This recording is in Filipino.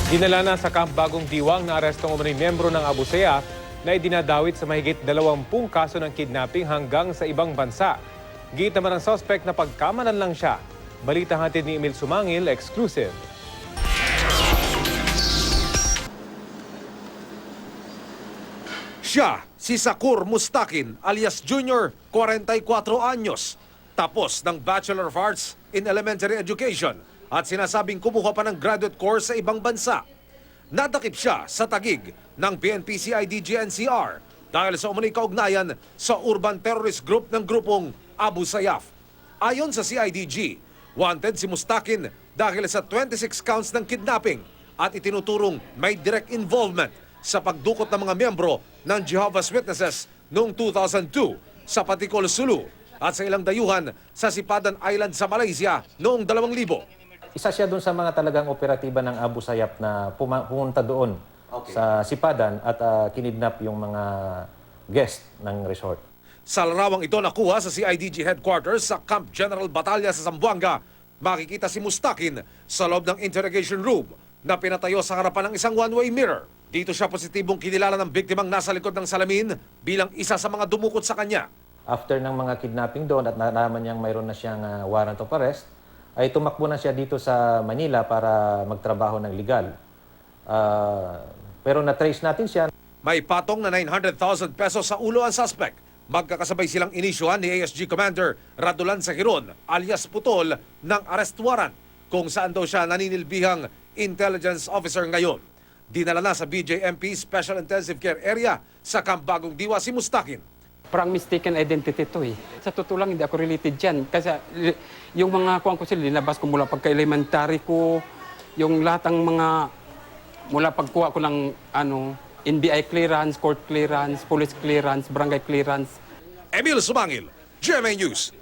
Dinala na sa Camp Bagong Diwang na arestong umano'y miyembro ng Abu Sayyaf na idinadawit sa mahigit 20 kaso ng kidnapping hanggang sa ibang bansa. Giit naman ang suspect na pagkamanan lang siya. Balita hatid ni Emil Sumangil, exclusive. Siya, si Sakur Mustakin alias Junior, 44 anyos. Tapos ng Bachelor of Arts in Elementary Education at sinasabing kumuha pa ng graduate course sa ibang bansa. Nadakip siya sa tagig ng PNP CIDG NCR dahil sa umano'y kaugnayan sa urban terrorist group ng grupong Abu Sayyaf. Ayon sa CIDG, wanted si Mustakin dahil sa 26 counts ng kidnapping at itinuturong may direct involvement sa pagdukot ng mga miyembro ng Jehovah's Witnesses noong 2002 sa Paticol, Sulu at sa ilang dayuhan sa Sipadan Island sa Malaysia noong 2000. Isa siya doon sa mga talagang operatiba ng Abu Sayyaf na pumunta doon sa Sipadan at kinidnap yung mga guest ng resort. Sa larawang ito nakuha sa CIDG headquarters sa Camp General Batalya sa Zamboanga, makikita si Mustakin sa loob ng interrogation room na pinatayo sa harapan ng isang one-way mirror. Dito siya positibong kinilala ng biktimang nasa likod ng salamin bilang isa sa mga dumukot sa kanya. After ng mga kidnapping doon at nalaman niyang mayroon na siyang warrant of arrest, ay tumakbo na siya dito sa Manila para magtrabaho ng legal. Pero na-trace natin siya. May patong na 900,000 pesos sa ulo ang suspect. Magkakasabay silang inisyuhan ni ASG Commander Radulan Sagiron alias Putol ng arrest warrant kung saan daw siya naninilbihang intelligence officer ngayon. Dinala na sa BJMP Special Intensive Care Area sa Camp Bagong Diwa si Mustakin. Parang mistaken identity to eh. Sa totoo lang, hindi ako related dyan. Kasi yung mga kuwan ko sila, linabas ko mula pagka-elementary ko, yung lahat ng mga, mula pagkuha ko ng NBI clearance, court clearance, police clearance, barangay clearance. Emil Sumangil, GMA News.